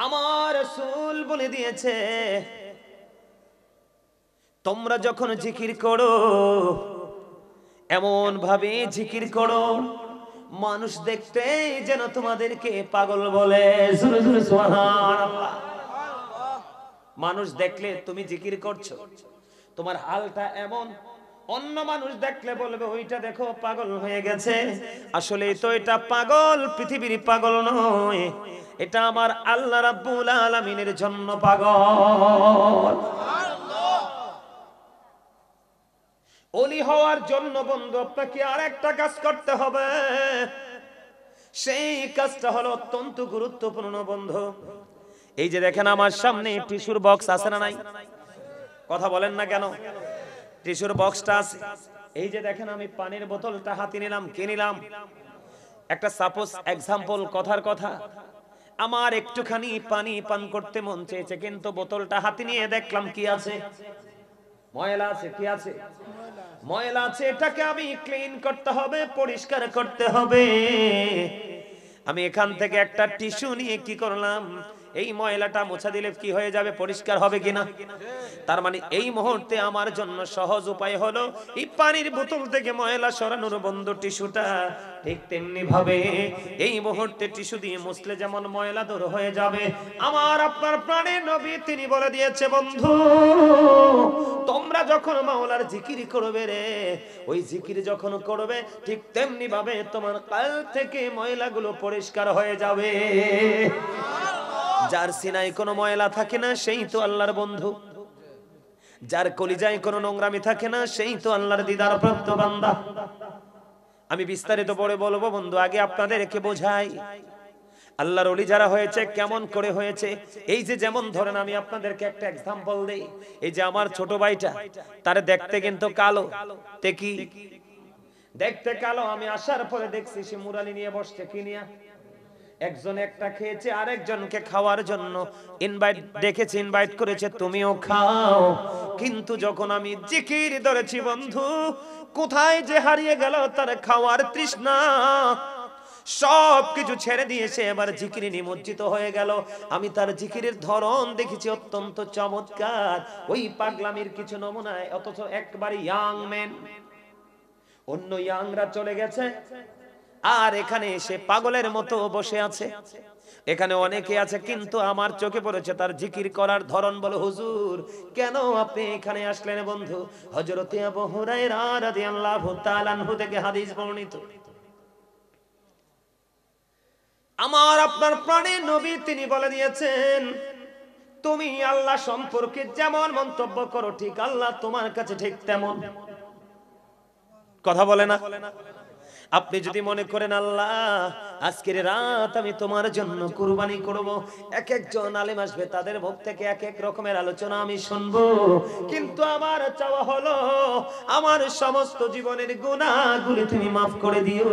আমার রাসূল বলে দিয়েছে, তোমরা যখন জিকির করো এমন ভাবে জিকির করো মানুষ দেখতে যেন তোমাদেরকে পাগল বলে। জোরে জোরে সুবহানাল্লাহ। মানুষ দেখলে তুমি জিকির করছো, তোমার হালটা এমন, অন্য মানুষ দেখলে বলবে ওইটা দেখো পাগল হয়ে গেছে। আসলে তো এটা পাগল পৃথিবীর পাগল নয়, এটা আমার আল্লাহ রাব্বুল আলামিনের জন্য পাগল। ওলি হওয়ার জন্য বন্ধু আপনাকে আর একটা কাজ করতে হবে, সেই কাজটা হলো অত্যন্ত গুরুত্বপূর্ণ বন্ধু। এই যে দেখেন আমার সামনে টিস্যুর বক্স আছে না নাই? কথা বলেন না কেন? টিস্যুর বক্সটা আছে। এই যে দেখেন আমি পানির বোতলটা হাতে নিলাম, কে নিলাম? একটা সাপোজ এক্সাম্পল, কথার কথা, আমার একটুখানি পানি পান করতে মন চেয়েছে, কিন্তু বোতলটা হাতে নিয়ে দেখলাম কি আছে? ময়লা আছে। কি আছে? ময়লা আছে। এটাকে আমি ক্লিন করতে হবে, পরিষ্কার করতে হবে। আমি এখান থেকে একটা টিস্যু নিয়ে কি করলাম, এই ময়লাটা মোছা দিলে কি হয়ে যাবে? পরিষ্কার হবে কিনা? তার মানে এই মুহূর্তে আমার জন্য সহজ উপায় হলো এই পানির বোতল থেকে ময়লা সরানোর বন্ধু টিস্যুটা। ঠিক তেমনি ভাবে এই মুহূর্তে টিস্যু দিয়ে মুছলে যেমন ময়লা দূর হয়ে যাবে, আমার আপনার প্রাণের নবী তিনি বলে দিয়েছে বন্ধু, তোমরা যখন মাওলার জিকির করবে রে, ওই জিকির যখন করবে ঠিক তেমনি ভাবে তোমার কাল থেকে ময়লাগুলো পরিষ্কার হয়ে যাবে। যার সিনায় কোনো ময়লা থাকে না সেই তো আল্লাহর বন্ধু, যার কলিজায় কোনো নোংরামি থাকে না সেই তো আল্লাহর দিদার প্রাপ্ত বান্দা। আমি বিস্তারিত পরে বলবো বন্ধু, আগে আপনাদেরকে বোঝাই আল্লাহর ওলি যারা হয়েছে কেমন করে হয়েছে। এই যে যেমন ধরেন আমি আপনাদেরকে একটা এক্সাম্পল দেই, এই যে আমার ছোট ভাইটা, তার দেখতে কিন্তু কালো, তে কি দেখতে কালো, আমি আসার পরে দেখছি সে মুরালি নিয়ে বসছে, কি নিয়ে? একজন একটা খেয়েছে, আরেকজনকে খাওয়ার জন্য ইনভাইট ডেকেছে, ইনভাইট করেছে তুমিও খাও। কিন্তু যখন আমি জিকির ধরেছি বন্ধু, কোথায় যে হারিয়ে গেল তার খাওয়ার তৃষ্ণা, সব কিছু ছেড়ে দিয়েছে, এবার জিকিরে নিমজ্জিত হয়ে গেল। আমি তার জিকিরের ধরন দেখেছি অত্যন্ত চমৎকার, ওই পাগলামির কিছু নমুনায়, অথচ একবারে ইয়াং ম্যান। অন্য ইয়াংরা চলে গেছে আর এখানে এসে পাগলের মতো বসে আছে। এখানে অনেকে আছে কিন্তু আমার চোখে পড়েছে তার জিকির করার ধরন। বলো হুজুর কেন আপনি এখানে আসলেন বন্ধু? হযরত আবু হুরায়রা রাদিয়াল্লাহু তাআলা আনহু থেকে হাদিস বর্ণিত, আমার আপনার প্রাণের নবী তিনি বলে দিয়েছেন, তুমি আল্লাহ সম্পর্কে যেমন মন্তব্য করো ঠিক আল্লাহ তোমার কাছে ঠিক তেমন। কথা বলে না? আপনি যদি মনে করেন আল্লাহ আজকের রাত আমি তোমার জন্য কুরবানি করব, এক একজন আলেম আসবে, তাদের মুখ থেকে এক এক রকমের আলোচনা আমি শুনবো, কিন্তু আমার চাওয়া হলো আমার সমস্ত জীবনের গুনাহগুলি তুমি মাফ করে দিও,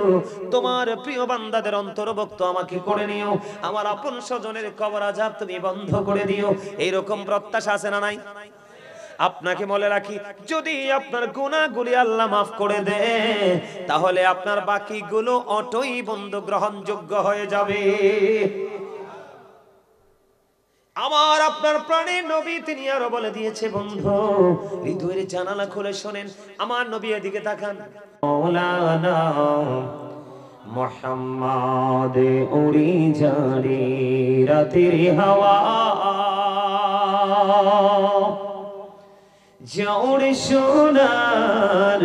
তোমার প্রিয় বান্দাদের অন্তর্ভুক্ত আমাকে করে নিও, আমার আপন স্বজনের কবর আযাব তুমি বন্ধ করে দিও। এইরকম প্রত্যাশা আছে না নাই? আপনাকে বলে রাখি, যদি আপনার গুনাহগুলি আল্লাহ মাফ করে দেয় তাহলে আপনার বাকিগুলো অটোই বন্ধু গ্রহণযোগ্য হয়ে যাবে। আমার আপনার প্রাণের নবী তিনি আরো বলে দিয়েছে বন্ধু, হৃদয়ের জানালা খুলে শোনেন, আমার নবী এদিকে তাকান, মাওলানা মুহাম্মদ উড়ি যারে রাতের হাওয়া, জোড় সোনার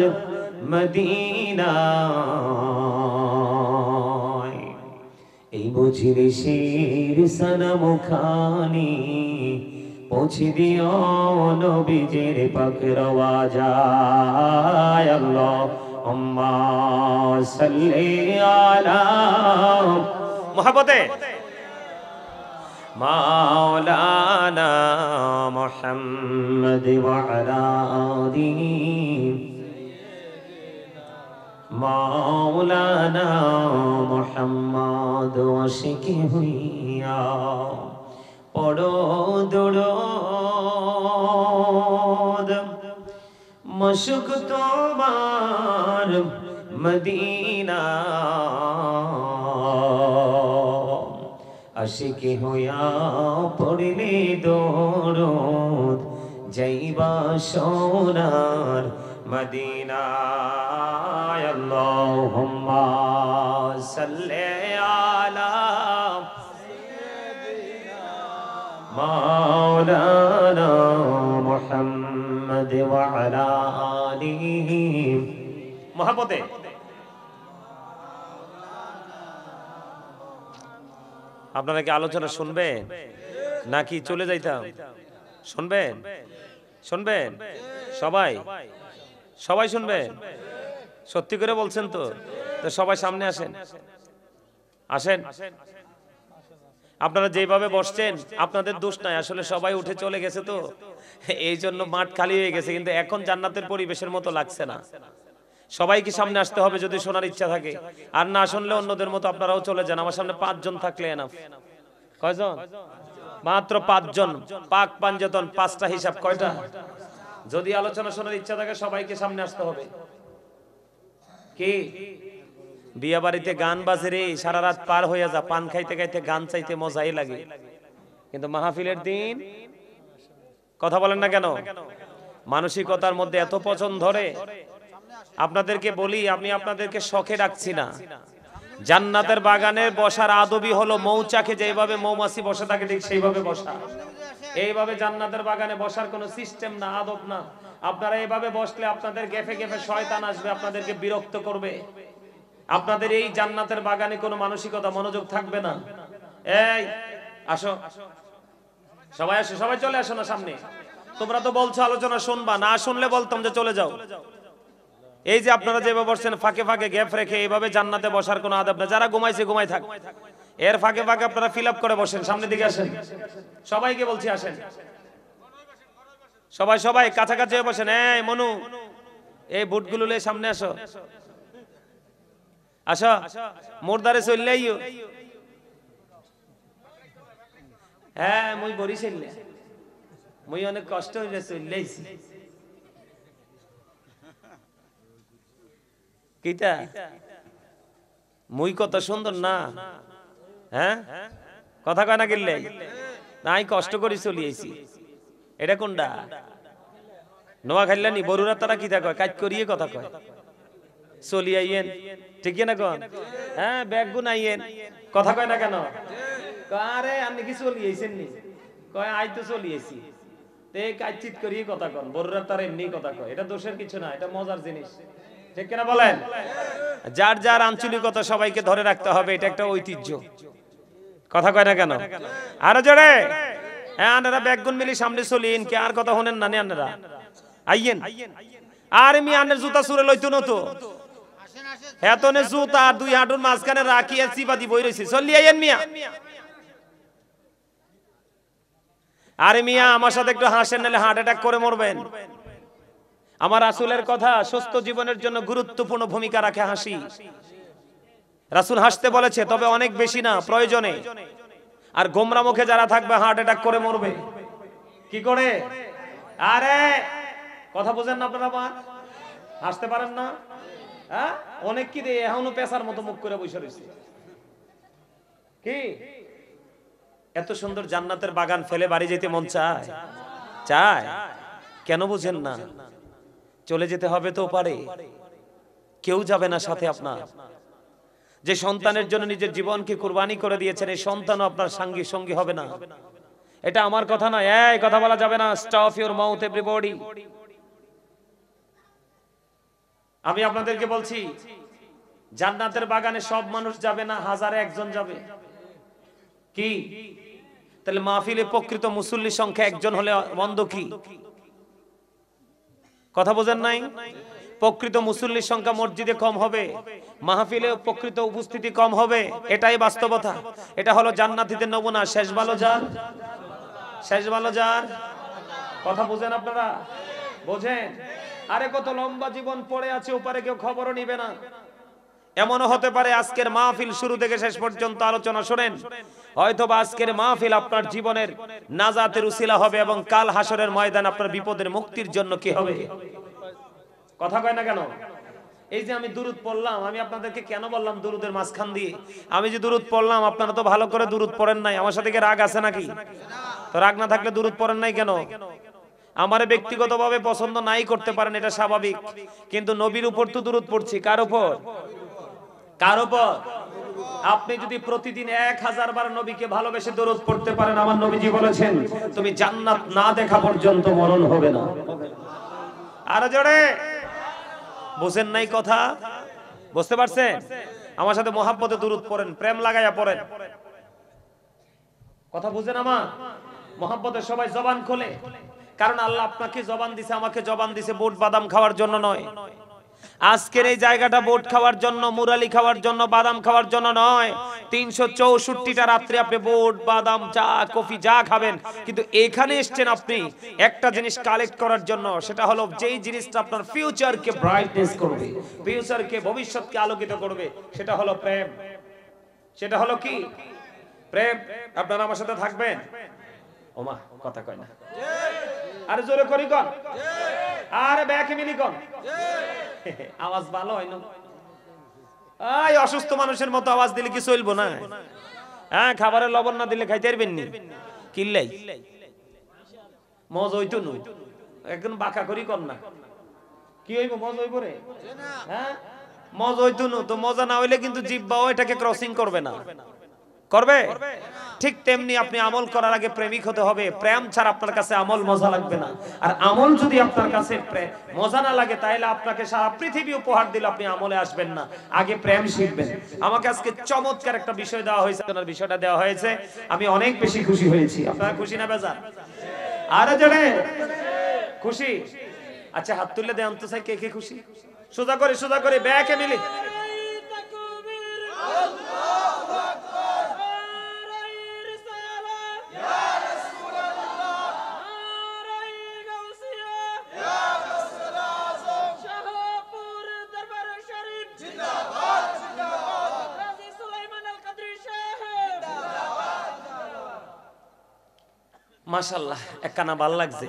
মদিনা, এই বুঝির শির সনম খানি পৌঁছে দিও নবীজির পাক রওয়াজায়। আল্লাহুম্মা সাল্লি আলা মুহাব্বতে মাওলানা মুহাম্মদ ওয়া আলা আলিহি মাওলানা মুহাম্মদ আশিকি হুইয়া পড়ো দুরূদ মশক তোমার মদিনা, আশিকি হইয়া পড়িলে দরুদ যাইবা সোনার মদিনায় আল্লাহুম্মা সাল্লি আলা মাওলানা মুহাম্মদ ওয়া আলা আলিহি মহব্বতে আপনারা কি আলোচনা শুনবেন নাকি চলে যাইতাম? শুনবেন শুনবেন সবাই সবাই শুনবেন? সত্যি করে বলছেন তো? তো সবাই সামনে আসেন, আসেন। আপনারা যেভাবে বসছেন আপনাদের দোষ নাই, আসলে সবাই উঠে চলে গেছে তো এই জন্য মাঠ খালি হয়ে গেছে, কিন্তু এখন জান্নাতের পরিবেশের মতো লাগছে না। সবাইকে সামনে আসতে হবে যদি শোনার ইচ্ছা থাকে, আর না শুনলে অন্যদের মতো আপনারাও চলে যান। আমার সামনে 5 জন থাকলে এনাফ। কয়জন? মাত্র 5 জন। পাক পাঞ্জাতন 5টা হিসাব কয়টা? যদি আলোচনা শোনার ইচ্ছা থাকে সবাইকে সামনে আসতে হবে। কি বিয়া বাড়িতে গান বাজে রে, সারা রাত পার হয়ে যা, পান খাইতে খাইতে গান চাইতে মজাই লাগে, কিন্তু মাহফিলের দিন কথা বলেন না কেন? মানসিকতার মধ্যে এত পছন্দ ধরে। আপনাদেরকে বলি, আমি আপনাদেরকে শখে ডাকছি না। জান্নাতের বাগানে বসার আদবই হলো মৌচাকে যেভাবে মৌমাছি বসে থাকে ঠিক সেইভাবে বসা। এইভাবে জান্নাতের বাগানে বসার কোনো সিস্টেম না, আদব না। আপনারা এইভাবে বসলে আপনাদের গেফে গেফে শয়তান আসবে, আপনাদেরকে বিরক্ত করবে। আপনাদের এই জান্নাতের বাগানে কোনো মানসিকতা মনোযোগ থাকবে না। এই আসো, সবাই আসো, সবাই চলে আসো না সামনে। তোমরা তো বলছো আলোচনা শুনবা, না শুনলে বলতাম যে চলে যাও। এই যে আপনারা যেভাবে বসছেন ফাঁকে ফাঁকে গ্যাপ রেখে, এইভাবে জান্নাতে বসার কোনো আদব না। যারা ঘুমাইছে ঘুমাই থাক, এর ফাঁকে ফাঁকে আপনারা ফিল আপ করে বসেন। সামনের দিকে আসেন, সবাইকে বলছি আসেন। সবাই সবাই কাছাকাছি হয়ে বসেন। এই মনু, এই বুটগুলো নিয়ে সামনে আসো, আসো। মোরদারে চললে হ্যাঁ, মুই বড়ি চললে, মুই অনেক কষ্ট হইলে চললেইছি। কিটা মুই কত সুন্দর না? হ্যাঁ, কথা কয় না গেলে নাই, কষ্ট করে চলিয়েছি। এটা কোনটা? নোয়া খাইলানি বরুরা তারা কিতা কয়, কাজ করিয়ে কথা কয়, চলি আইয়েন, ঠিক না কন? হ্যাঁ, ব্যাগ গুন আইয়েন, কথা কয় না কেন? আরে আপনি কি চলিয়েছেন নি? কয় আই তো চলিয়েছি। কাজ চিত করিয়ে কথা কন, বরুরা তারা এমনি কথা কয়। এটা দোষের কিছু না, এটা মজার জিনিস, ঠিক কিনা বলেন? যার যার আঞ্চলিকতা সবাইকে ধরে রাখতে হবে, এটা একটা ঐতিহ্য। কথা কয় না কেন? আরো জোরে। হ্যাঁ, আপনারা ব্যাগগুন মিলি সামনে চলিন, কে আর কথা শুনেন না? আপনারা আইয়েন। আর আমি আনের জুতা চুরে লইতো নতো, এতনে জুতা 2 হাঁটুর মাঝখানে রাখি আর চিপাতি বই রয়েছে, চলি আইয়েন মিয়া। আরে মিয়া, আমার সাথে একটু হাসেন, নাহলে হার্ট অ্যাটাক করে মরবেন। আমার রাসূলের কথা সুস্থ জীবনের জন্য গুরুত্বপূর্ণ ভূমিকা রাখে হাসি। রাসূল হাসতে বলেছে, তবে অনেক বেশি না, প্রয়োজনে। আর গোমরা মুখে যারা থাকবে হার্ট অ্যাটাক করে মরবে। কি করে? আরে কথা বুঝেন না আপনারা? আবার হাসতে পারেন না? হ্যাঁ, অনেক কি দিয়ে এখনো পেশার মতো মুখ করে বসে রয়েছে। কি এত সুন্দর জান্নাতের বাগান ফেলে বাড়ি যেতে মন চায়? চায়? কেন বুঝেন না? চলে যেতে হবে তো পারে, কেউ যাবে না সাথে আপনার। যে সন্তানের জন্য নিজের জীবনকে কুরবানি করে দিয়েছেন, এই সন্তানও আপনার সঙ্গী সঙ্গী হবে না। এটা আমার কথা না, এই কথা বলা যাবে না। Stop your mouth everybody. আমি আপনাদেরকে বলছি, জান্নাতের বাগানে সব মানুষ যাবে না, 1000-এ 1 জন যাবে। কি তাহলে মাহফিলে প্রকৃত মুসল্লির সংখ্যা 1 জন হলে মন্দ কি? কথা বোঝেন নাই? প্রকৃত মুসল্লির সংখ্যা মসজিদে কম হবে, মাহফিলে প্রকৃত উপস্থিতি কম হবে, এটাই বাস্তবতা। এটা হলো জান্নাতীদের নমুনা। শেষ ভালো যার, শেষ ভালো যার। কথা বুঝেন আপনারা? বোঝেন? আরে কত লম্বা জীবন পড়ে আছে, ওপারে কেউ খবরও নিবে না। এমনও হতে পারে আজকের মাহফিল শুরু থেকে শেষ পর্যন্ত আলোচনা শুনেন, হয়তোবা আজকের মাহফিল আপনার জীবনের নাজাতের উসিলা হবে, এবং কাল হাসরের ময়দান আপনার বিপদের মুক্তির জন্য কি হবে? কথা কয় না কেন? এই যে আমি দুরুদ পড়লাম, আমি আপনাদেরকে কেন বললাম দুরুদের মাঝখান দিয়ে, আমি যে দুরুদ পড়লাম আপনারা তো ভালো করে দুরুদ পড়েন নাই, আমার সাথে কি রাগ আছে নাকি? তো রাগ না থাকলে দুরুদ পড়েন নাই কেন? আমারে ব্যক্তিগতভাবে পছন্দ নাই করতে পারেন, এটা স্বাভাবিক, কিন্তু নবীর উপর তো দুরুদ পড়ছি। কার উপর? কার উপর? আপনি যদি প্রতিদিন 1000 বার নবীকে ভালোবেসে দরুদ পড়তে পারেন, আমার নবীজি বলেছেন তুমি জান্নাত না দেখা পর্যন্ত মরণ হবে না। আর জোরে বুঝেন নাই কথা? বুঝতে পারছেন? আমার সাথে মোহাব্বতে দরুদ পড়েন, প্রেম লাগাইয়া পড়েন। কথা বুঝেন? আমার মোহাব্বতে সবাই জবান খোলে, কারণ আল্লাহ আপনাকে জবান দিছে, আমাকে জবান দিছে বুট বাদাম খাওয়ার জন্য নয়। আজকের এই জায়গাটা বুট খাওয়ার জন্য, মুরালি খাওয়ার জন্য, বাদাম খাওয়ার জন্য নয়। 364টা রাত্রে আপনি বুট বাদাম চা কফি যা খাবেন, কিন্তু এখানে এসেছেন আপনি একটা জিনিস কালেক্ট করার জন্য, সেটা হলো যেই জিনিসটা আপনার ফিউচারকে ব্রাইটনেস করবে, ফিউচারকে ভবিষ্যৎকে আলোকিত করবে, সেটা হলো প্রেম। সেটা হলো কি? প্রেম। আপনারা আমার সাথে থাকবেন? ওমা কথা কয় না, আরে জোরে করি কন, আরে ব্যাকে মিলি কন, আওয়াজ ভালো হয় না? এই অসুস্থ মানুষের মতো আওয়াজ দিলে কি চলবো না? হ্যাঁ, খাবারে লবণ না দিলে খাইতে পারবেন নি? কিল্লাই মজ হইতো না, একদম বাঁকা করি কর না, কি হইব? মজ হইব রে? হ্যাঁ, মজ হইতো না তো, মজা না হইলে কিন্তু জিহ্বাও এটাকে ক্রসিং করবে না। করবে? ঠিক তেমনি আপনি আমল করার আগে প্রেমিক হতে হবে। প্রেম ছাড়া আপনার কাছে আমল মজা লাগবে না। আর আমল যদি আপনার কাছে মজা না লাগে, তাহলে আপনাকে সারা পৃথিবী উপহার দিলে আপনি আমলে আসবেন না। আগে প্রেম শিখবেন। আমাকে আজকে চমৎকার একটা বিষয় দেওয়া হয়েছে, আপনার বিষয়টা দেওয়া হয়েছে, আমি অনেক বেশি খুশি হয়েছি। আপনারা খুশি না বেজার? আরে জানে খুশি? আচ্ছা হাত তুলে দেন তো, চাই কে কে খুশি? সোজা করে ব্যাকে মিলি। মাশাআল্লাহ, একখানা ভাল লাগছে।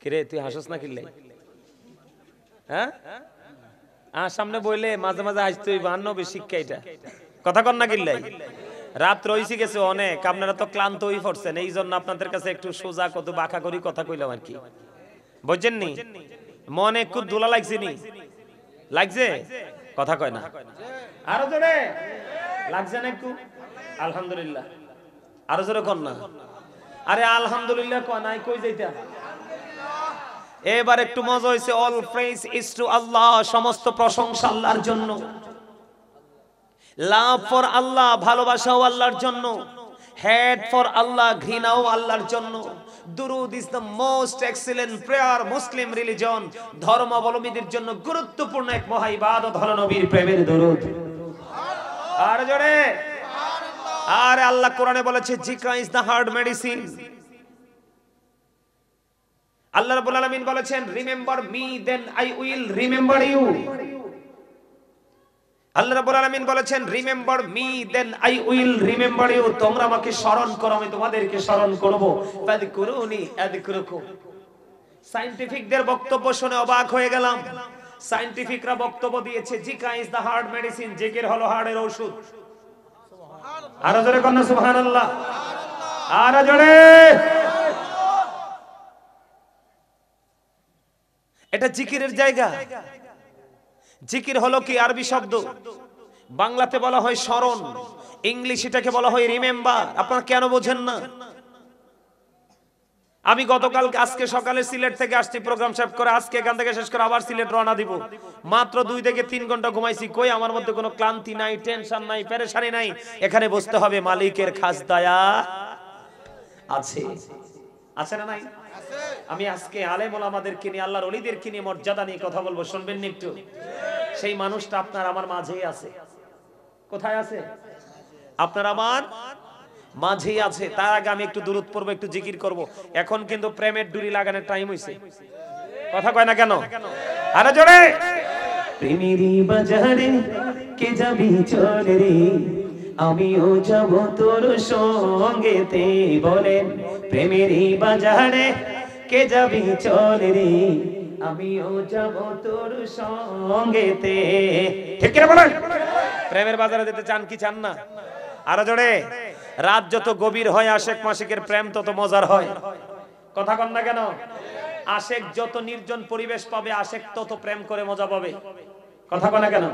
কিরে তুই হাসস না কিল্লাই? হ্যাঁ, সামনে বইলে মাঝে মাঝে হাসতে হইব, আর নবী শিক্ষা এটা। কথা কন না কিল্লাই? রাত রইছি গেছে অনেক, আপনারা তো ক্লান্ত হয়ে পড়ছেন, এই জন্য আপনাদের কাছে একটু সোজা কত বাঁকা করি কথা কইলাম আর কি, বুঝছেন নি? মনে একটু দোলা লাগছে নি? লাগছে? কথা কয় না, আরো জোরে লাগছে না একটু? আলহামদুলিল্লাহ, আরো জোরে কন না। আরে আলহামদুলিল্লাহ কয় নাই, কই যাইতা? এবার একটু মজা হইছে। অল প্রেজ ইজ টু আল্লাহ, সমস্ত প্রশংসা আল্লাহর জন্য। লাভ ফর আল্লাহ, ভালোবাসাও আল্লাহর জন্য। হেট ফর আল্লাহ, ঘৃণাও আল্লাহর জন্য। দুরুদ is the most excellent prayer Muslim religion. ধর্মাবলম্বীদের জন্য গুরুত্বপূর্ণ এক মহা ইবাদত হলো নবীর প্রেমের দুরুদ। আর জোরে আর আল্লাহ কোরআনে বলেছে জিকর ইজ দ্য হার্ট মেডিসিন। আল্লাহ রাব্বুল আলামিন বলেছেন remember me then I will remember you. আল্লাহ রাব্বুল আলামিন বলেছেন remember me then I will remember you. তোমরা আমাকে স্মরণ করো, আমি তোমাদেরকে স্মরণ করব। ফাযকুরুনি আযকুরুকুম। সায়েন্টিফিকদের বক্তব্য শুনে অবাক হয়ে গেলাম। সায়েন্টিফিকরা বক্তব্য দিয়েছে জিকর ইজ দ্য হার্ট মেডিসিন, জিকির হলো হার্টের ঔষধ। আর জোরে কোন সুবহানাল্লাহ, আর জোরে। এটা জিকিরের জায়গা। জিকির হলো কি? আরবি শব্দ, বাংলাতে বলা হয় স্মরণ, ইংলিশ এটাকে বলা হয় রিমেম্বার। আপনারা কেন বোঝেন না? আমি গতকাল আজকে সকালে সিলেট থেকে আসছি প্রোগ্রাম শেষ করে, আজকে এখান থেকে শেষ করে আবার সিলেট রওনা দিব। মাত্র 2 থেকে 3 ঘন্টা ঘুমাইছি। কই আমার মধ্যে কোনো ক্লান্তি নাই, টেনশন নাই, পেরেশানি নাই। এখানে বসতে হবে, মালিকের খাস দয়া আছে। আছে না নাই? আমি আজকে আলেম ওলামাদেরকে নিয়ে, আল্লাহর ওলিদেরকে নিয়ে, মর্যাদা নিয়ে কথা বলবো, শুনবেন নি একটু? সেই মানুষটা আপনার আমার মাঝেই আছে। কোথায় আছে? আপনার আমার মাঝেই আছে। তার আগে আমি একটু দুরূদ পড়বো, একটু জিকির করব। এখন কিন্তু প্রেমের ডুরি লাগানোর টাইম হইছে। কথা কয় না কেন? আরে জোরে। প্রেমেরই বাজারে কে যাবি চলে রে, আমিও যাব তোর সঙ্গেতে। বলেন প্রেমেরই বাজারে কে যাবি চলে রে, আমিও যাব তোর সঙ্গেতে। ঠিক কিনা বলেন? প্রেমের বাজারে যেতে চান কি চান না? আরো জোরে। রাত যত গভীর হয় আশেক মাশিকের প্রেম তত মজার হয়। কথা কন না কেন? আশেক যত নির্জন পরিবেশ পাবে আশেক তত প্রেম করে মজা পাবে। কথা কন না কেন?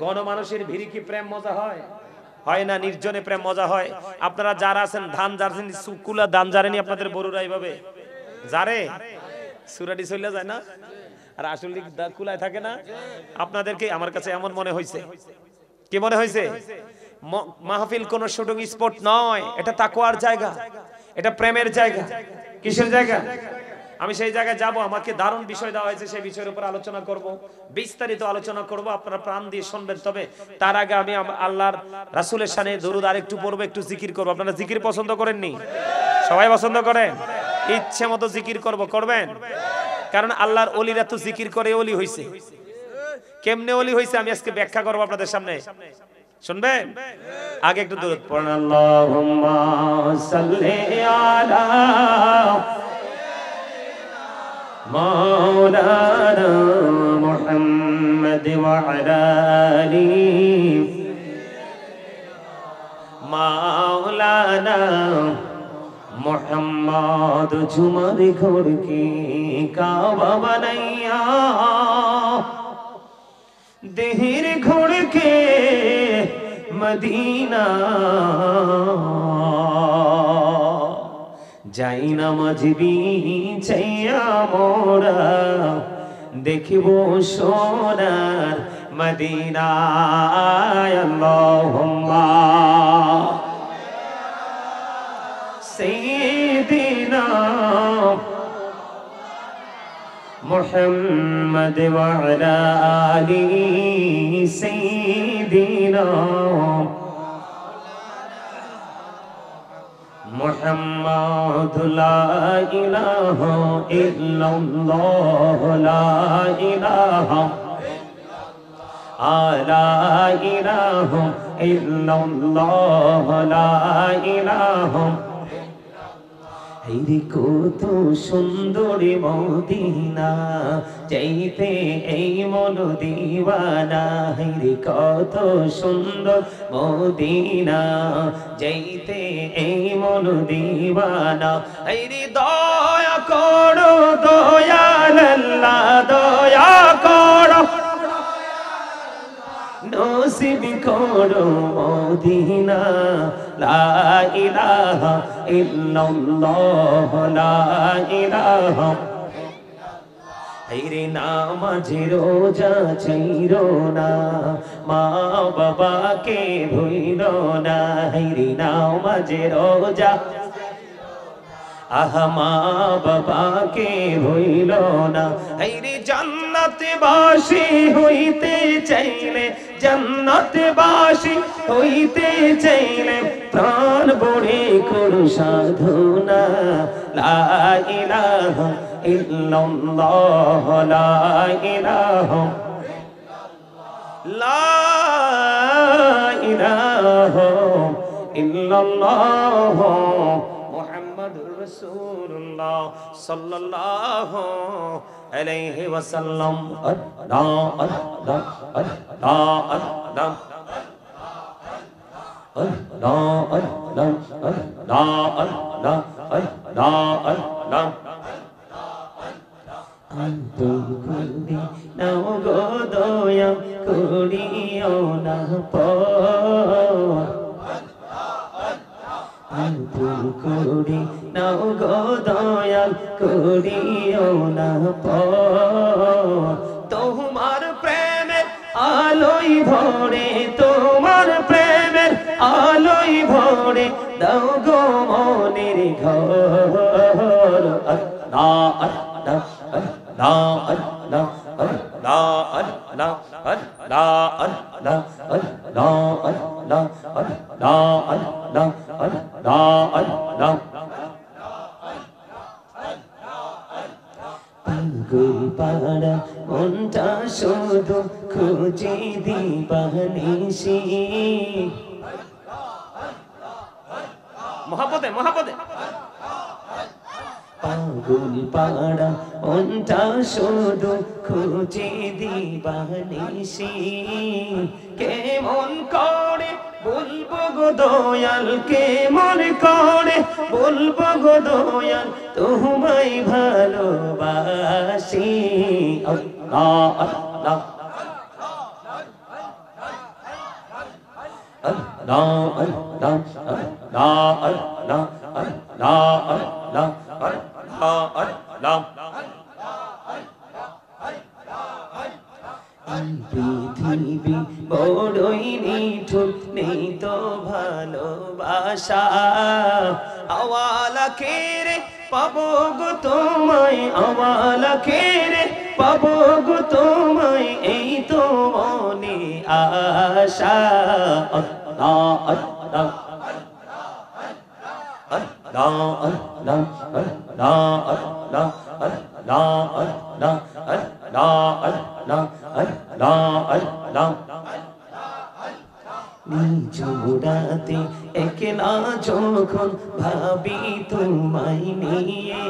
গণমানুষের ভিড়ে কি প্রেম মজা হয়? হয় না। নির্জনে প্রেম মজা হয়। আপনারা যারা আছেন ধান জারছেন সুকুলা ধান জারেনি আপনাদের বড়ুরা এইভাবে জারে সুরাটি চলে যায় না? আর আসলে কুলায় থাকে না? আপনাদেরকে আমার কাছে এমন মনে হয়েছে। কি মনে হয়েছে? মাহফিল কোন শুটিং স্পট নয়, এটা তাকওয়ার জায়গা, এটা প্রেমের জায়গা। কিসের জায়গা? আমি সেই জায়গায় যাব, আমাকে দারুণ বিষয় দেওয়া হয়েছে, সেই বিষয়ের উপর আলোচনা করব, বিস্তারিত আলোচনা করব, আপনারা প্রাণ দিয়ে শুনবেন। তবে তার আগে আমি আল্লাহর রাসূলের শানে দরুদ আরেকটু পড়ব, একটু জিকির করব। আপনারা জিকির পছন্দ করেননি? সবাই পছন্দ করেন? ইচ্ছে মতো জিকির করব, করবেন? কারণ আল্লাহর ওলিরা তো জিকির করে ওলি হইছে। কেমনে ওলি হইছে আমি আজকে ব্যাখ্যা করব আপনাদের সামনে, শুনবেন? আগে একটু দরুদ পড়েন। আল্লাহুম্মা সাল্লি আলা মাওলানা মুহাম্মদ ওয়া আলা আলি মাওলানা মুহাম্মদ। ঝুমর ঘর কি কাবা বানাইয়া দেহের ঘোড় কে মদিনা যাই না মজবি চাইয়া মোরা দেখিব সোনার মদিনা। আল্লাহুম্মা সাইয়্যিদিনা মুহাম্মদ ওয়া আলা আলি সাইয়্যিদিনা মুহাম্মদ। লা ইলাহা ইল্লাল্লাহ লা ইলাহা লা ইলাহা ইল্লাল্লাহ লা ইলাহা। এই কত সুন্দরী মদিনা চাইতে এই মন দিওয়ানা। রে কত সুন্দর মদিনা যাইতে এই মন দিওয়ানা। রে দয়া করো দয়াল আল্লাহ দয়া করো নসিব করো মদিনা। লা ইলাহা ইল্লাল্লাহ লা ইলাহা। রে নামাজ রোজা ছাইরো না, মা বাবাকে ভুইলো না। রে নামাজ রোজা আহা মা বাবাকে ভুইলো না। রে জান্নাতবাসী হইতে চাইলে জান্নাতবাসী হইতে চাইলে প্রাণ ভরে করো সাধনা। লা ইলাহা ইল্লাল্লাহ লা ইলাহা লা ইলাহা ইল্লাল্লাহ মুহাম্মাদুর রাসূলুল্লাহ সাল্লাল্লাহু আলাইহি ওয়াসাল্লাম। আল্লাহ আল্লাহ আল্লাহ আল্লাহ আল্লাহ আল্লাহ আল্লাহ আল্লাহ আল্লাহ আল্লাহ। আন্তর করি নাও গো দয়া করিও না পর। আন্তর করি নাও গো দয়া করিও না পর। তোমার প্রেমের আলোই ভরে তোমার প্রেমের আলোই ভরে দাও গো মনের ঘর। আল্লাহ আল্লাহ আল্লাহ আল্লাহ আল্লাহ আল্লাহ আল্লাহ আল্লাহ আল্লাহ আল্লাহ আল্লাহ আল্লাহ আল্লাহ। পাগল পাড়া মনটা শুধু খুঁজে দিবানিশি। মহাপদে মহাপদে পাগল পাড়া মনটা শুধু খুঁজে দিবানিশি কেমন করে বলবো গো দয়াল কেমন করে বলবো গো দয়াল তোমায় ভালোবাসি আল্লাহ আল্লাহ Allah Allah Allah Allah Allah Allah Allah পৃথিবী বড়ই নিঠুর নেই তো ভালোবাসা আওয়ালা খেরে পাবো গো তোমায় আওয়ালা খেরে পাবো গো তোমায় এই তো মনে আশা আল্লাহ আল্লাহ Allah Allah Allah Allah Allah Allah Allah Allah Allah নিঝুরাতে একলা যখন ভাবি তোমায় নিয়ে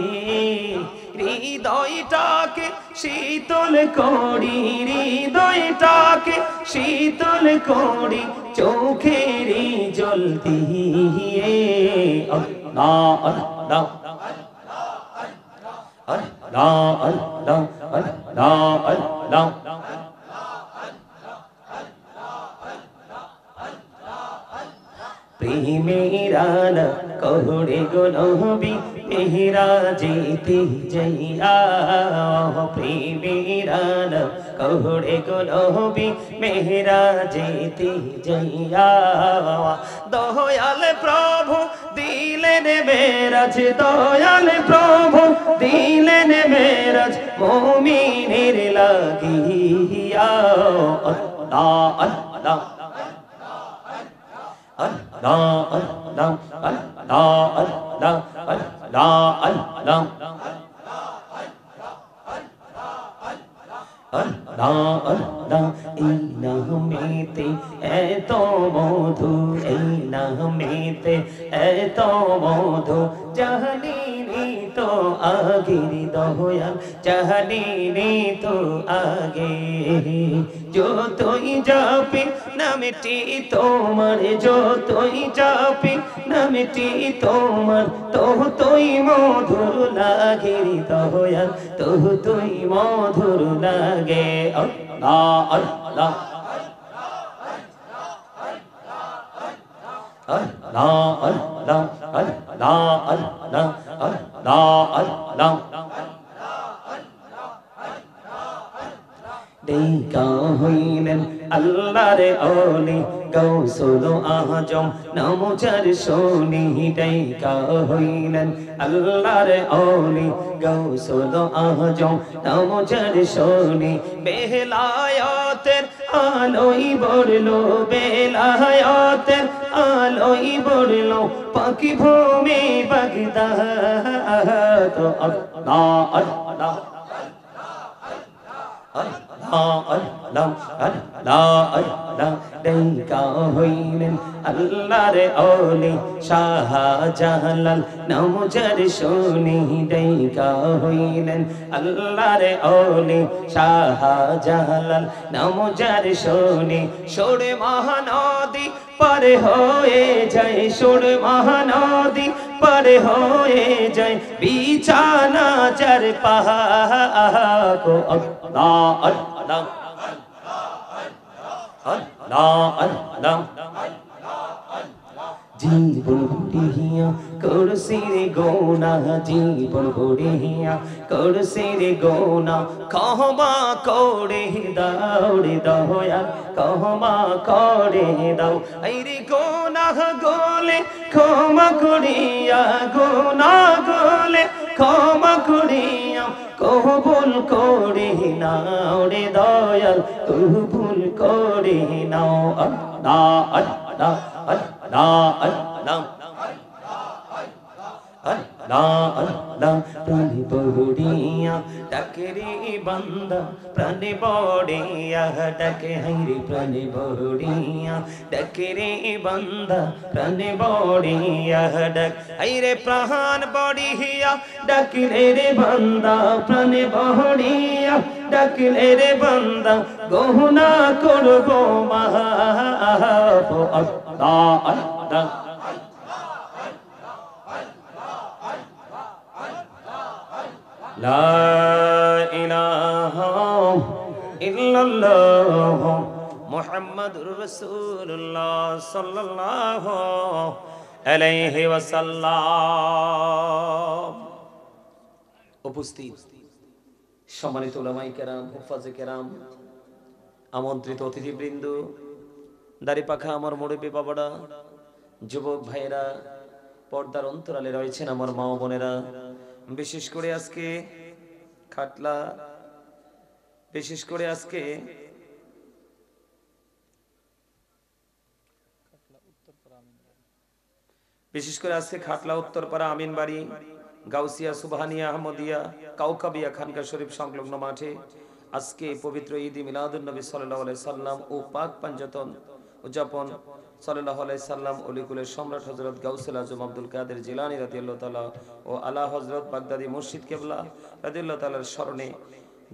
হৃদয়টাকে শীতল করি হৃদয়টাকে শীতল করি চোখের জল দিয়ে আল্লাহ আল্লাহ আল্লাহ আল্লাহ আল্লাহ আল্লাহ প্রেমেরানা কোহড়ে গো নবী মেহরা যেতে যাইয়া প্রেমেরানা কোহড়ে গো নবী মেহরা যেতে যাইয়া দয়াল প্রভু দিলেন মেরাজ দয়াল প্রভু দিলেন মেরাজ মুমিনের লাগিয়া আল্লাহ আল্লাহ Allah Allah Allah Allah Allah Allah Allah Allah এই নামেতে এত মধু এই নামেতে এত মধু জানিনি তো আগের দয়াল জানিনি তো আগে যতই যাবে নামটি তোমার যতই যাবে নামটি তোমার ততই মধুর লাগে দয়াল ততই মধুর লাগে আল্লাহ আল্লাহ Allah Allah Allah Allah Allah Allah দেখা হইলেন আল্লাহর ওলি গৌসুল আজম নামচার শোনি দেখা হইলেন আল্লাহর ওলি গৌসুল আজম নামচার শোনি বেলায়াতের আলোই বড়লো বেলায়াতের আলোই বড়লো পাখি ভূমি বাগদাদ আল্লাহ আল্লাহ Allah Allah Allah Allah দেখা হইলেন আল্লাহর ওলি শাহজালাল নামজার শুনি দেখা হইলেন আল্লাহর ওলি শাহজালাল নামজার শুনি সোরে মহানদী পার হয়ে যায় সোর মহানদী পার হয়ে যায় বিছানা চার পাহাড় আল্লাহ আল্লাহ Allah Allah জীবন গড়িয়া করছি রে গোনা জীবন গড়িয়া করছি রে গোনা ক্ষমা করে দাও রে দয়াল ক্ষমা করে দাও এই রে গোনা গোলে ক্ষমা করিয়া গোনা গোলে ক্ষমা করিয়া কবুল করে নাও রে দয়াল কবুল করে নাও আল্লাহ আল্লাহ Allah Allah আল্লাহ আল্লাহ প্রাণে পড়িয়া ডাকে রে বান্দা প্রাণে পড়িয়া ডাকে হাইরে প্রাণে পড়িয়া ডাকে রে বান্দা প্রাণে পড়িয়া ডাক হাইরে প্রাণ পড়িয়া ডাকিলে রে বান্দা প্রাণে পড়িয়া ডাকিলে রে বান্দা গহনা করব মাফ আল্লাহ আল্লাহ লা ইলাহা ইল্লাল্লাহ মুহাম্মাদুর রাসূলুল্লাহ সাল্লাল্লাহু আলাইহি ওয়াসাল্লাম। উপস্থিত সম্মানিত উলামায়ে কেরাম, হুফাজে কেরাম, আমন্ত্রিত অতিথিবৃন্দ, দাড়ি পাখা আমার মুরব্বি বাবারা, যুবক ভাইয়েরা, পর্দার অন্তরালে রয়েছেন আমার মা ও বোনেরা, বিশেষ করে আজকে খাটলা, বিশেষ করে আজকে খাটলা উত্তরপাড়া আমিনবাড়ি গাউসিয়া সুবহানিয়া আহমদিয়া কাউকাবিয়া খানকা শরীফ সংলগ্ন মাঠে আজকে পবিত্র ঈদ মিলাদুন নবী সাল্লাল্লাহু আলাইহি সাল্লাম ও পাক পাঞ্জাতন উদযাপন সাল্লাল্লাহু আলাইহি সাল্লাম অলিকুলের সম্রাট হযরত গাউসুল আজম আব্দুল কাদের জিলানী রাদিয়াল্লাহু তাআলা ও আলা হযরত বাগদাদি মুর্শিদ কিবলা রাদিয়াল্লাহু তাআলার স্মরণে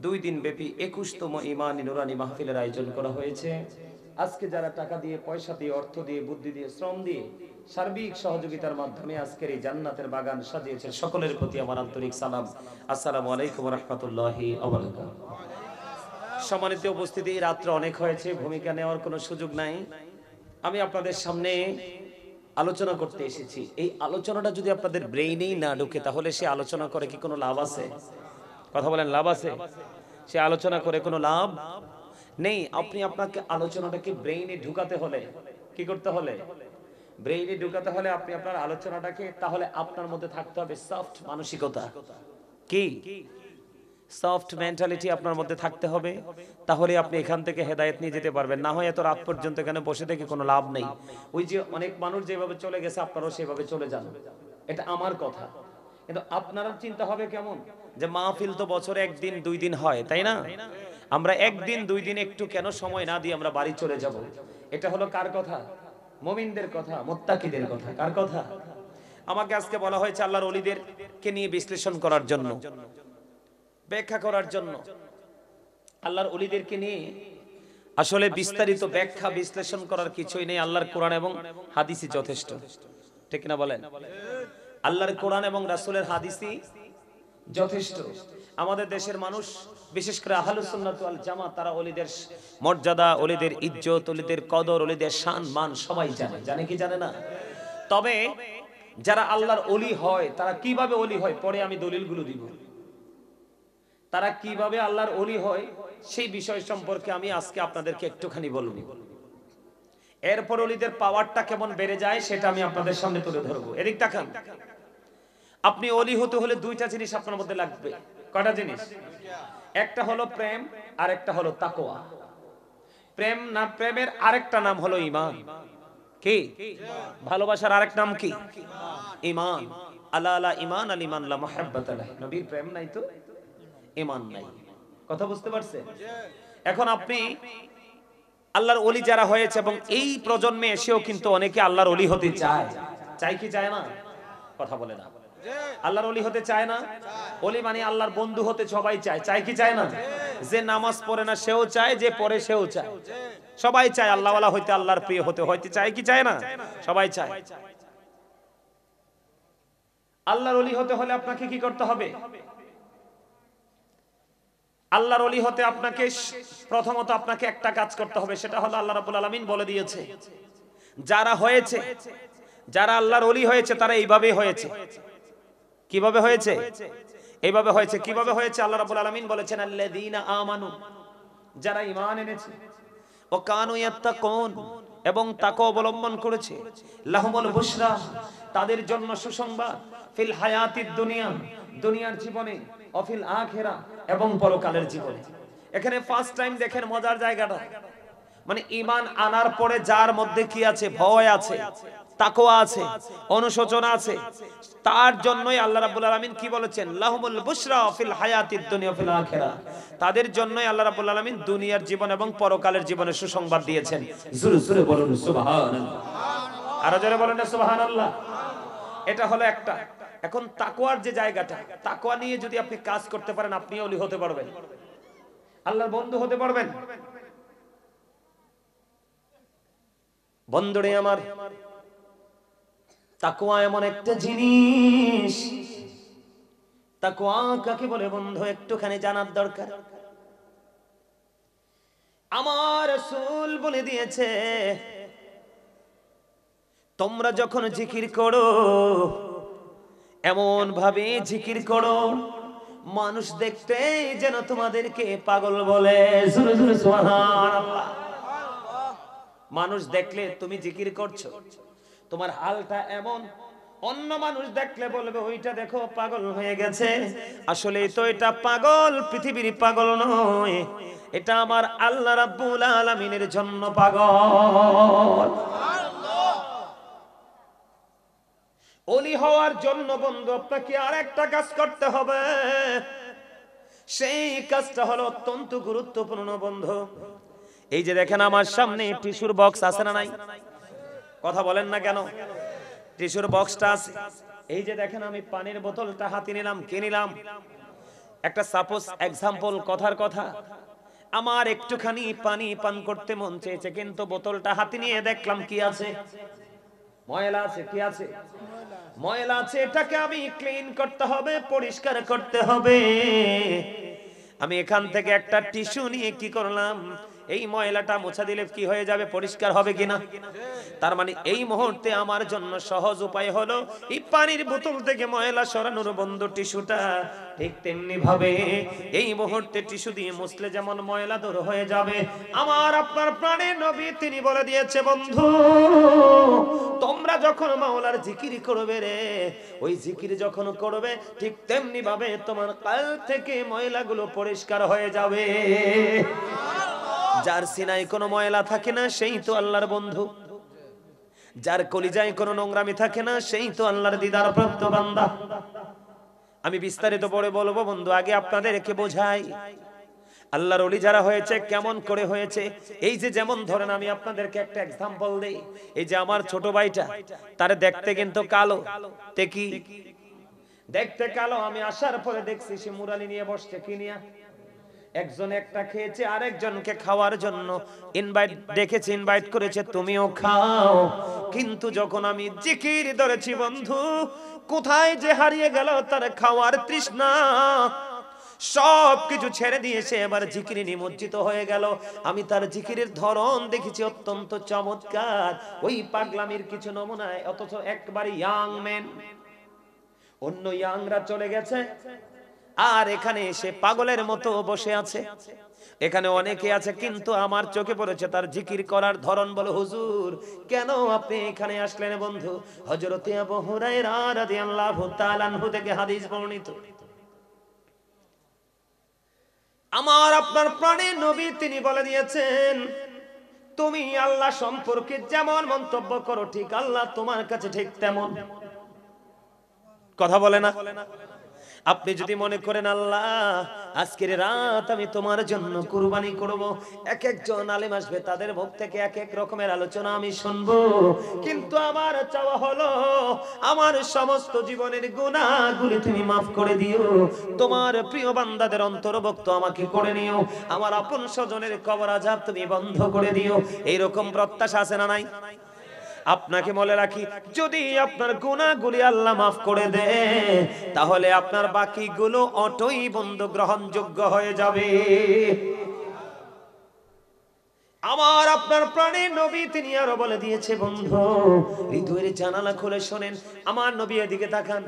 2 দিন ব্যাপী 21তম ঈমানী নুরানী মাহফিলের আয়োজন করা হয়েছে। আজকে যারা টাকা দিয়ে, পয়সা দিয়ে, অর্থ দিয়ে, বুদ্ধি দিয়ে, শ্রম দিয়ে, সার্বিক সহযোগিতার মাধ্যমে আজকের এই জান্নাতের বাগান সাজিয়েছেন, সকলের প্রতি আমার আন্তরিক সালাম। আসসালামু আলাইকুম ওয়া রাহমাতুল্লাহি ওয়া বারাকাতুহু। সম্মানিত উপস্থিতি, রাত্র অনেক হয়েছে, ভূমিকা নেওয়ার কোনো সুযোগ নাই। আমি আপনাদের সামনে আলোচনা করতে এসেছি। এই আলোচনাটা যদি আপনাদের ব্রেইনেই না ঢুকে তাহলে সে আলোচনা করে কি কোনো লাভ আছে? কথা বলেন, লাভ আছে? সে আলোচনা করে কোনো লাভ নেই। আপনাকে আলোচনাটাকে ব্রেইনে ঢুকাতে হলে কি করতে হলে? ব্রেইনে ঢুকাতে হলে আপনি আপনার আলোচনাটাকে, তাহলে আপনার মধ্যে থাকতে হবে সফট মানসিকতা। কি সফট মেন্টালিটি আপনার মধ্যে থাকতে হবে, তাহলে আপনি এখান থেকে হেদায়েত নিয়ে যেতে পারবেন। না হয় এত রাত পর্যন্ত এখানে বসে থেকে কোনো লাভ নেই। ওই যে অনেক মানুষ যেভাবে চলে গেছে আপনারাও সেভাবে চলে যান, এটা আমার কথা। কিন্তু আপনারা চিন্তা হবে কেমন, যে মাহফিল তো বছরে 1 দিন 2 দিন হয়, তাই না? আমরা 1 দিন 2 দিন একটু কেন সময় না দিয়ে আমরা বাড়ি চলে যাব? এটা হলো কার কথা? মুমিনদের কথা, মুত্তাকিদের কথা। কার কথা? আমাকে আজকে বলা হয়েছে আল্লাহর ওলিদেরকে নিয়ে বিশ্লেষণ করার জন্য, ব্যাখ্যা করার জন্য। আল্লাহর ওলিদেরকে নিয়ে আসলে বিস্তারিত ব্যাখ্যা বিশ্লেষণ করার কিছুই নেই। আল্লাহর কোরআন এবং হাদিসই যথেষ্ট, ঠিক না বলেন? আল্লাহর কোরআন এবং রাসূলের হাদিসই যথেষ্ট। আমাদের দেশের মানুষ, বিশেষ করে আহলুস সুন্নাত ওয়াল জামাত, তারা ওলিদের মর্যাদা, ওলিদের ইজ্জত, ওলিদের কদর, ওলিদের শান মান সবাই জানে। জানে কি জানে না? তবে যারা আল্লাহর ওলি হয় তারা কিভাবে ওলি হয়, পরে আমি দলিলগুলো দিব। তারা কিভাবে আল্লাহর ওলি হয় সেই বিষয় সম্পর্কে আমি আজকে আপনাদেরকে একটুখানি বলবো। এরপর ওলিদের পাওয়ারটা কেমন বেড়ে যায় সেটা আমি আপনাদের সামনে তুলে ধরবো। এদিক তাকান। আপনি ওলি হতে হলে 2টা জিনিস আপনার মধ্যে লাগবে। কয়টা জিনিস? একটা হলো প্রেম, আর একটা হলো তাকওয়া। প্রেম না, প্রেমের আরেকটা নাম হলো ঈমান। কি? ভালোবাসার আরেক নাম কি? ঈমান। আলা আলা ঈমান আল ঈমান লা মুহাব্বাতা লাহ। নবীর প্রেম নাই তো ঈমান নাই। কথা বুঝতে পারছেন? এখন আপনি আল্লাহর ওলি যারা হয়েছে, এবং এই প্রজন্মে এসেও কিন্তু অনেকে আল্লাহর ওলি হতে চায়। চায় কি চায় না? কথা বলে না। আল্লাহর ওলি হতে চায় না? ওলি মানে আল্লাহর বন্ধু হতে সবাই চায়। চায় কি চায় না? যে নামাজ পড়ে না সেও চায়, যে পড়ে সেও চায়। সবাই চায় আল্লাহওয়ালা হইতে, আল্লাহর প্রিয় হতে চায় কি চায় না? সবাই চায়। আল্লাহর ওলি হতে হলে আপনাকে কি করতে হবে? আল্লাহর ওলি হতে আপনাকে প্রথমত আপনাকে একটা কাজ করতে হবে, সেটা হলো আল্লাহ রাব্বুল আলামিন বলে দিয়েছে, যারা হয়েছে, যারা আল্লাহর ওলি হয়েছে তারা এইভাবেই হয়েছে। কিভাবে হয়েছে? এইভাবে হয়েছে। কিভাবে হয়েছে? আল্লাহ রাব্বুল আলামিন বলেছেন আল্লাযীনা আমানু, যারা ঈমান এনেছে, ও কানু ইয়াত্তাকুন, এবং তাকওয়া অবলম্বন করেছে, লাহুমুল বুশরা, তাদের জন্য সুসংবাদ, ফিল হায়াতিদ দুনিয়া, দুনিয়ার জীবনে, ও ফিল আখিরা, এবং পরকালের জীবনে। এখানে ফার্স্ট টাইম দেখেন মজার জায়গাটা, মানে ঈমান আনার পরে যার মধ্যে কি আছে? ভয় আছে। তাকওয়া আছে, অনুশোচনা আছে। তার জন্যই আল্লাহ রাব্বুল আলামিন কি বলেছেন, লাহুমুল বুশরা ফিল হায়াতিদ দুনিয়া ফিল আখিরাহ। তাদের জন্যই আল্লাহ রাব্বুল আলামিন দুনিয়ার জীবন এবং পরকালের জীবনের সুসংবাদ দিয়েছেন। জোরে জোরে বলুন সুবহানাল্লাহ, আরো জোরে বলেন না সুবহানাল্লাহ। এটা হলো একটা। এখন তাকওয়ার যে জায়গাটা, তাকওয়া নিয়ে যদি আপনি কাজ করতে পারেন, আপনি ওলি হতে পারবেন, আল্লাহর বন্ধু হতে পারবেন। বন্ধুরে আমার, তাকওয়া এমন একটা জিনিস, তাকওয়া কাকে বলে বন্ধু একটুখানি জানার দরকার। আমার রাসূল বলে দিয়েছে, তোমরা যখন জিকির করো এমন ভাবে জিকির করো মানুষ দেখতে যেন তোমাদেরকে পাগল বলে। জোরে জোরে সুবহানাল্লাহ। মানুষ দেখলে তুমি জিকির করছো, তোমার হালটা এমন, অন্য মানুষ দেখলে বলবে ওইটা দেখো পাগল হয়ে গেছে। আসলে তো এটা পাগল পৃথিবীর পাগল নয়, এটা আমার আল্লাহ রাব্বুল আলামিনের জন্য পাগল। ওলি হওয়ার জন্য বন্ধু আপনাকে আরেকটা কাজ করতে হবে, সেই কাজটা হলো অত্যন্ত গুরুত্বপূর্ণ বন্ধু। এই যে দেখেন আমার সামনে টিস্যুর বক্স আছে না নাই? কথা বলেন না কেন? টিস্যুর বক্সটা আছে। এই যে দেখেন আমি পানির বোতলটা হাতে নিলাম, কে নিলাম? একটা সাপোজ এক্সাম্পল, কথার কথা, আমার একটুখানি পানি পান করতে মন চেয়েছে, কিন্তু বোতলটা হাতে নিয়ে দেখলাম কি আছে? ময়লা আছে। কি আছে? ময়লা আছে। এটাকে আমি ক্লিন করতে হবে, পরিষ্কার করতে হবে। আমি এখান থেকে একটা টিস্যু নিয়ে কি করলাম, এই ময়লাটা মোছা দিলে কি হয়ে যাবে? পরিষ্কার হবে কিনা? তার মানে এই মুহূর্তে আমার জন্য সহজ উপায় হলো এই পানির বোতল থেকে ময়লা সরানোর বন্ধু টিস্যুটা। ঠিক তেমনি ভাবে এই মুহূর্তে টিস্যু দিয়ে মুছলে যেমন ময়লা দূর হয়ে যাবে, আমার আপনার প্রাণের নবী তিনি বলে দিয়েছে বন্ধু, তোমরা যখন মাওলার জিকির করবে রে, ওই জিকির যখন করবে ঠিক তেমনি ভাবে তোমার কাল থেকে ময়লাগুলো পরিষ্কার হয়ে যাবে। যার সিনায় কোনো ময়লা থাকে না সেই তো আল্লাহর বন্ধু, যার কলিজায় কোনো নোংরামি থাকে না সেই তো আল্লাহর দিদার প্রাপ্ত বান্দা। আমি বিস্তারিত পরে বলবো বন্ধু, আগে আপনাদেরকে বোঝাই আল্লাহর ওলি যারা হয়েছে কেমন করে হয়েছে। এই যে যেমন ধরেন আমি আপনাদেরকে একটা এক্সাম্পল দেই, এই যে আমার ছোট ভাইটা, তারে দেখতে কিন্তু কালো, তে কি দেখতে কালো, আমি আসার পরে দেখছি সে মুরালি নিয়ে বসছে, কি নিয়ে? একজন একটা খেয়েছে, আরেকজনকে খাওয়ার জন্য ইনভাইট ডেকেছে, ইনভাইট করেছে তুমিও খাও। কিন্তু যখন আমি জিকির ধরেছি বন্ধু, কোথায় যে হারিয়ে গেল তার খাওয়ার তৃষ্ণা, সব কিছু ছেড়ে দিয়েছে, এবার জিকিরে নিমজ্জিত হয়ে গেল। আমি তার জিকিরের ধরন দেখেছি অত্যন্ত চমৎকার, ওই পাগলামির কিছু নমুনায়, অথচ একবারে ইয়াং ম্যান। অন্য ইয়াংরা চলে গেছে আর এখানে এসে পাগলের মতো বসে আছে। এখানে অনেকে আছে কিন্তু আমার চোখে পড়েছে তার জিকির করার ধরন। বলো হুজুর কেন আপনি এখানে আসলেন বন্ধু? হযরত আবু হুরায়রা রাদিয়াল্লাহু তাআলা আনহু থেকে হাদিস বর্ণিত, আমার আপনার প্রাণের নবী তিনি বলে দিয়েছেন, তুমি আল্লাহ সম্পর্কে যেমন মন্তব্য করো ঠিক আল্লাহ তোমার কাছে ঠিক তেমন। কথা বলে না? আপনি যদি মনে করেন আল্লাহ আজকের রাত আমি তোমার জন্য কুরবানি করব, এক একজন আলেম আসবে, তাদের মুখ থেকে এক এক রকমের আলোচনা আমি শুনবো, কিন্তু আমার চাওয়া হলো আমার সমস্ত জীবনের গুনাহগুলি তুমি মাফ করে দিও, তোমার প্রিয় বান্দাদের অন্তর্ভুক্ত আমাকে করে নিও, আমার আপন স্বজনের কবর আযাব তুমি বন্ধ করে দিও। এইরকম প্রত্যাশা আছে না নাই? আপনাকে বলে রাখি, যদি আপনার গুনাহগুলি আল্লাহ মাফ করে দেয় তাহলে আপনার বাকিগুলো অটোই বন্ধু গ্রহণযোগ্য হয়ে যাবে। আমার আপনার প্রাণের নবী তিনি আরো বলে দিয়েছে বন্ধু, হৃদয়ের জানালা খুলে শোনেন, আমার নবী এদিকে তাকান।